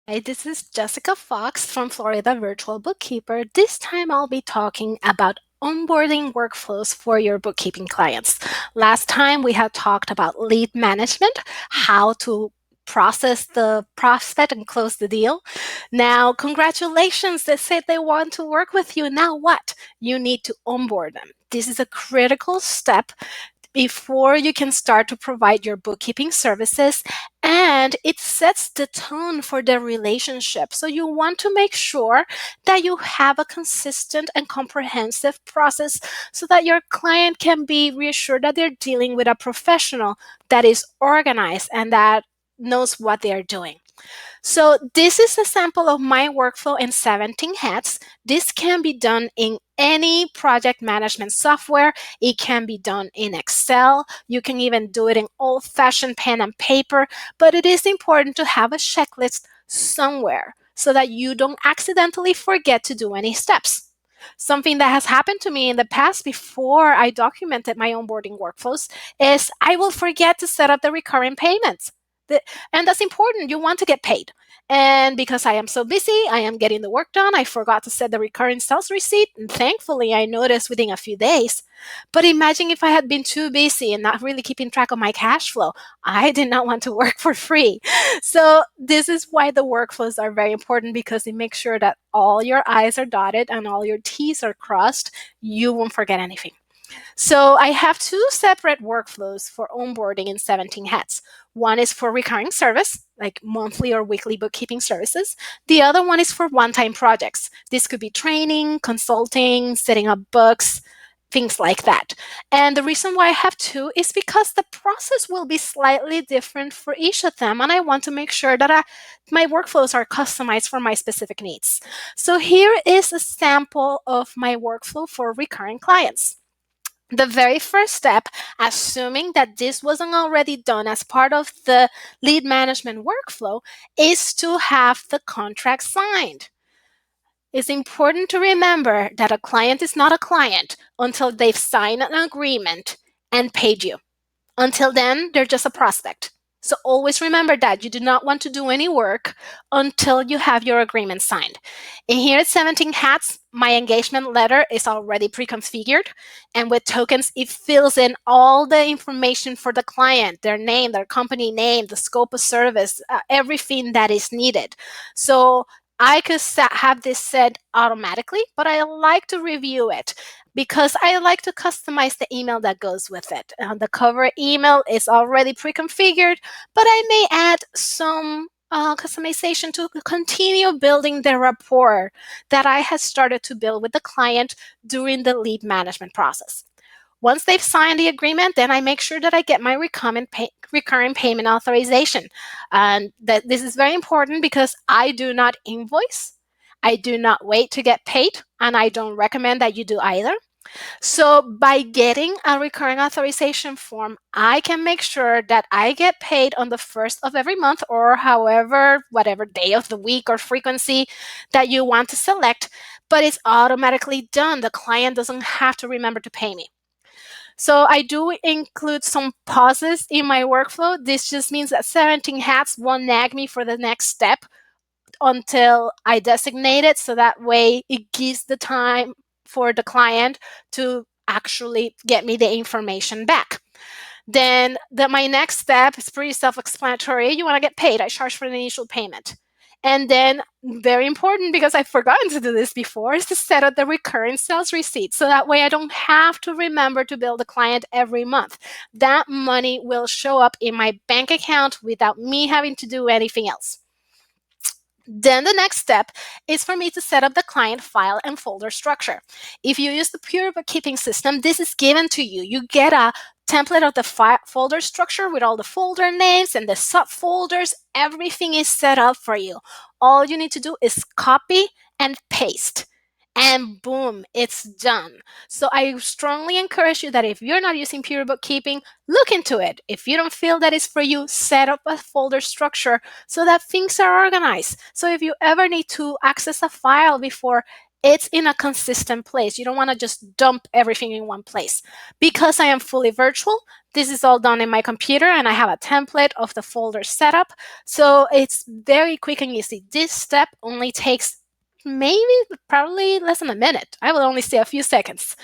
Hi, this is Jessica Fox from Florida Virtual Bookkeeper. This time I'll be talking about onboarding workflows for your bookkeeping clients. Last time we had talked about lead management, how to process the prospect and close the deal. Now, congratulations, they said they want to work with you. Now what? You need to onboard them. This is a critical step before you can start to provide your bookkeeping services, and it sets the tone for the relationship. So you want to make sure that you have a consistent and comprehensive process so that your client can be reassured that they're dealing with a professional that is organized and that knows what they are doing. So this is a sample of my workflow in 17 hats. This can be done in any project management software. It can be done in Excel. You can even do it in old-fashioned pen and paper, but it is important to have a checklist somewhere so that you don't accidentally forget to do any steps. Something that has happened to me in the past before I documented my onboarding workflows is I will forget to set up the recurring payments. And that's important. You want to get paid. And because I am so busy, I am getting the work done. I forgot to set the recurring sales receipt. And thankfully, I noticed within a few days. But imagine if I had been too busy and not really keeping track of my cash flow. I did not want to work for free. So, this is why the workflows are very important, because it makes sure that all your I's are dotted and all your T's are crossed. You won't forget anything. So I have two separate workflows for onboarding in 17 hats. One is for recurring service, like monthly or weekly bookkeeping services. The other one is for one-time projects. This could be training, consulting, setting up books, things like that. And the reason why I have two is because the process will be slightly different for each of them, and I want to make sure that my workflows are customized for my specific needs. So here is a sample of my workflow for recurring clients. The very first step, assuming that this wasn't already done as part of the lead management workflow, is to have the contract signed. It's important to remember that a client is not a client until they've signed an agreement and paid you. Until then, they're just a prospect. So always remember that you do not want to do any work until you have your agreement signed. And here at 17 Hats, my engagement letter is already pre-configured. And with tokens, it fills in all the information for the client, their name, their company name, the scope of service, everything that is needed. So I could have this set automatically, but I like to review it because I like to customize the email that goes with it. The cover email is already pre-configured, but I may add some customization to continue building the rapport that I had started to build with the client during the lead management process. Once they've signed the agreement, then I make sure that I get my recurring payment authorization. And that this is very important because I do not invoice, I do not wait to get paid, and I don't recommend that you do either. So by getting a recurring authorization form, I can make sure that I get paid on the first of every month, or however, whatever day of the week or frequency that you want to select, but it's automatically done. The client doesn't have to remember to pay me. So I do include some pauses in my workflow. This just means that 17 hats won't nag me for the next step until I designate it. So that way it gives the time for the client to actually get me the information back. Then my next step is pretty self-explanatory. You want to get paid. I charge for the initial payment. And then, very important, because I've forgotten to do this before, is to set up the recurring sales receipt. So that way I don't have to remember to bill the client every month. That money will show up in my bank account without me having to do anything else. Then the next step is for me to set up the client file and folder structure. If you use the pure bookkeeping system, this is given to you. You get a template of the folder structure with all the folder names and the subfolders. Everything is set up for you. All you need to do is copy and paste. And boom, it's done. So I strongly encourage you that if you're not using pure bookkeeping, look into it. If you don't feel that it's for you, set up a folder structure so that things are organized. So if you ever need to access a file before it's in a consistent place. You don't want to just dump everything in one place. Because I am fully virtual, this is all done in my computer and I have a template of the folder setup. So it's very quick and easy. This step only takes maybe probably less than a minute. I will only say a few seconds.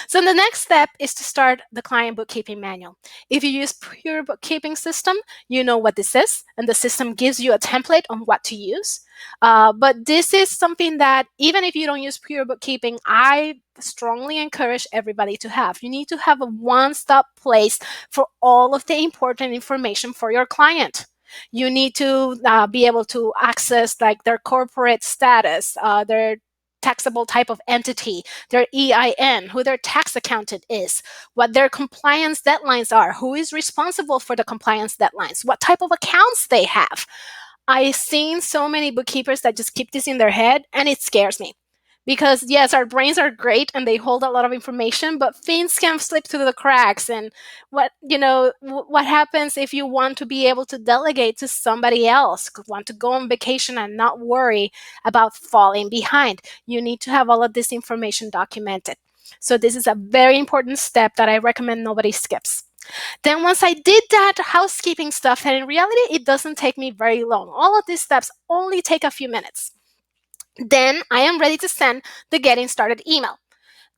So the next step is to start the client bookkeeping manual. If you use pure bookkeeping system, you know what this is, and the system gives you a template on what to use. But this is something that even if you don't use pure bookkeeping, I strongly encourage everybody to have. You need to have a one-stop place for all of the important information for your client. You need to be able to access like their corporate status, their taxable type of entity, their EIN, who their tax accountant is, what their compliance deadlines are, who is responsible for the compliance deadlines, what type of accounts they have. I've seen so many bookkeepers that just keep this in their head, and it scares me. Because yes, our brains are great and they hold a lot of information, but things can slip through the cracks. And what happens if you want to be able to delegate to somebody else, want to go on vacation and not worry about falling behind? You need to have all of this information documented. So this is a very important step that I recommend nobody skips. Then once I did that housekeeping stuff, and in reality, it doesn't take me very long. All of these steps only take a few minutes. Then I am ready to send the getting started email.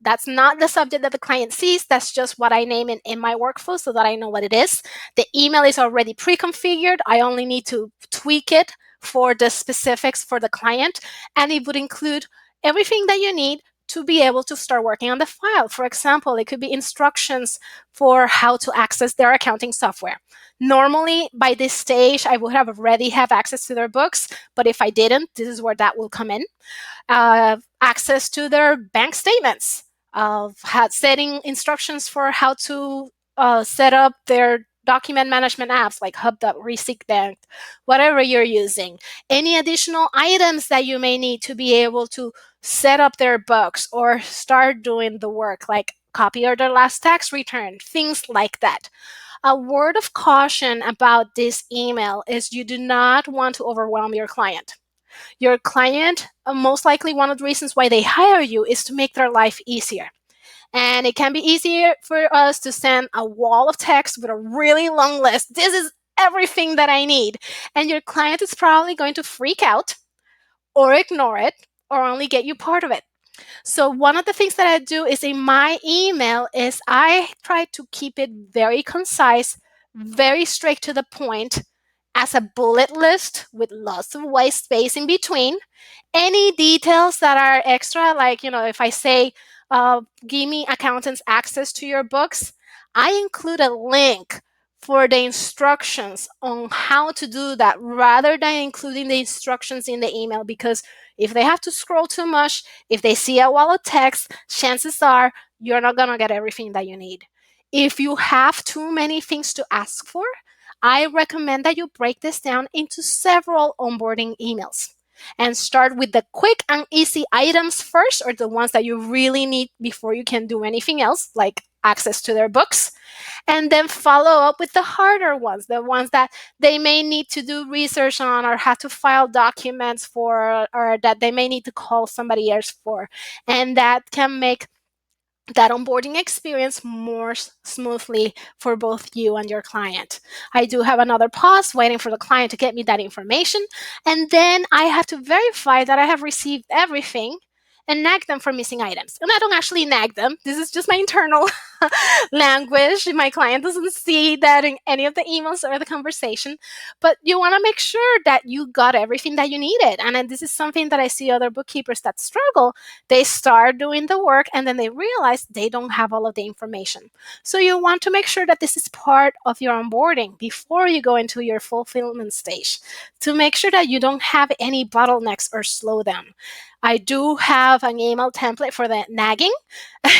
That's not the subject that the client sees. That's just what I name it in my workflow so that I know what it is. The email is already pre-configured. I only need to tweak it for the specifics for the client, and it would include everything that you need to be able to start working on the file. For example, it could be instructions for how to access their accounting software. Normally, by this stage, I would have already have access to their books, but if I didn't, this is where that will come in. Access to their bank statements, setting instructions for how to set up their document management apps like HubDoc, Bank, whatever you're using. Any additional items that you may need to be able to set up their books or start doing the work, like copy or their last tax return, things like that. A word of caution about this email is you do not want to overwhelm your client. Your client, most likely one of the reasons why they hire you is to make their life easier. And it can be easier for us to send a wall of text with a really long list. This is everything that I need. And your client is probably going to freak out or ignore it or only get you part of it. So one of the things that I do is in my email is I try to keep it very concise, very straight to the point, as a bullet list with lots of white space in between. Any details that are extra, like, if I say, give me accountants access to your books, I include a link for the instructions on how to do that rather than including the instructions in the email, because if they have to scroll too much, if they see a wall of text, chances are you're not going to get everything that you need. If you have too many things to ask for, I recommend that you break this down into several onboarding emails and start with the quick and easy items first, or the ones that you really need before you can do anything else, like access to their books. And then follow up with the harder ones, the ones that they may need to do research on or have to file documents for, or that they may need to call somebody else for. And that can make that onboarding experience more smoothly for both you and your client. I do have another pause waiting for the client to get me that information, and then I have to verify that I have received everything and nag them for missing items. And I don't actually nag them. This is just my internal language. My client doesn't see that in any of the emails or the conversation, but you want to make sure that you got everything that you needed. And then this is something that I see other bookkeepers that struggle. They start doing the work and then they realize they don't have all of the information. So you want to make sure that this is part of your onboarding before you go into your fulfillment stage, to make sure that you don't have any bottlenecks or slow down. I do have an email template for the nagging,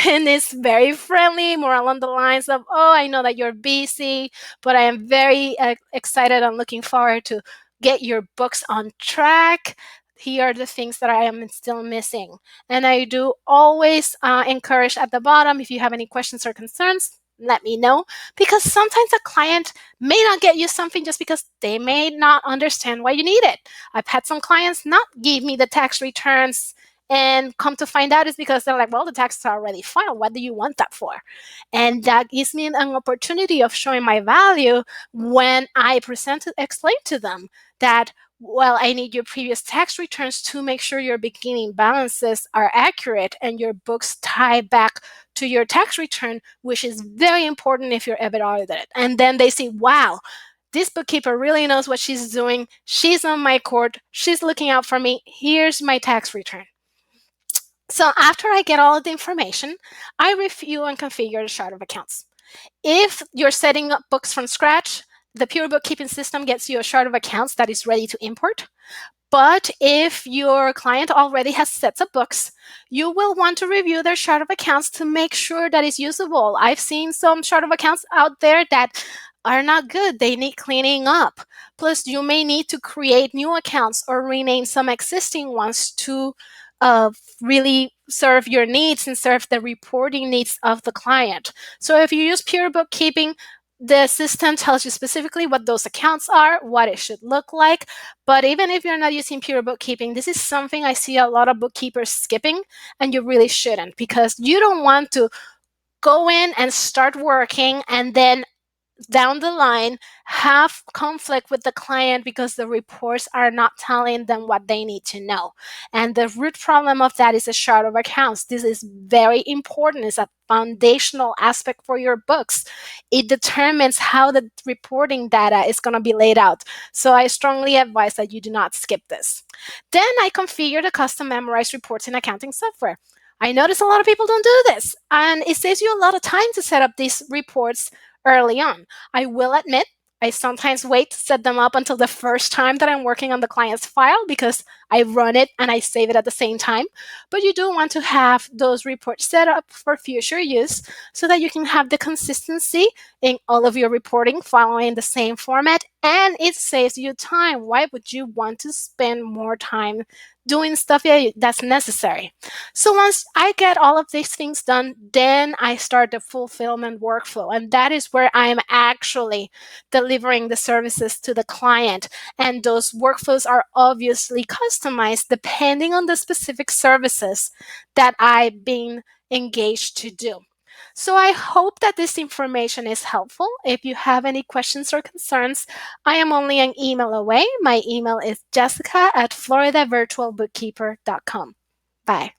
and it's very friendly, more along the lines of, oh, I know that you're busy, but I am very excited and looking forward to get your books on track. Here are the things that I am still missing. And I do always encourage at the bottom, if you have any questions or concerns, let me know, because sometimes a client may not get you something just because they may not understand why you need it. I've had some clients not give me the tax returns And come to find out, it's because they're like, well, the taxes are already filed. What do you want that for? And that gives me an opportunity of showing my value when I explain to them that, well, I need your previous tax returns to make sure your beginning balances are accurate and your books tie back to your tax return, which is very important if you're EBITDA audited. And then they see, wow, this bookkeeper really knows what she's doing. She's on my court. She's looking out for me. Here's my tax return. So after I get all of the information, I review and configure the chart of accounts. If you're setting up books from scratch, the Pure Bookkeeping system gets you a chart of accounts that is ready to import. But if your client already has sets of books, you will want to review their chart of accounts to make sure that it's usable. I've seen some chart of accounts out there that are not good. They need cleaning up. Plus, you may need to create new accounts or rename some existing ones to really serve your needs and serve the reporting needs of the client. So if you use Pure Bookkeeping, the system tells you specifically what those accounts are, what it should look like. But even if you're not using Pure Bookkeeping, this is something I see a lot of bookkeepers skipping, and you really shouldn't, because you don't want to go in and start working and then down the line have conflict with the client because the reports are not telling them what they need to know. And the root problem of that is a chart of accounts. This is very important. It's a foundational aspect for your books. It determines how the reporting data is going to be laid out. So I strongly advise that you do not skip this. Then I configure the custom memorized reports in accounting software. I notice a lot of people don't do this, and it saves you a lot of time to set up these reports early on. I will admit, I sometimes wait to set them up until the first time that I'm working on the client's file because I run it and I save it at the same time. But you do want to have those reports set up for future use so that you can have the consistency in all of your reporting following the same format, and it saves you time. Why would you want to spend more time doing stuff that's necessary? So once I get all of these things done, then I start the fulfillment workflow. And that is where I'm actually delivering the services to the client. And those workflows are obviously customized depending on the specific services that I've been engaged to do. So I hope that this information is helpful. If you have any questions or concerns, I am only an email away. My email is jessica@floridavirtualbookkeeper.com. Bye.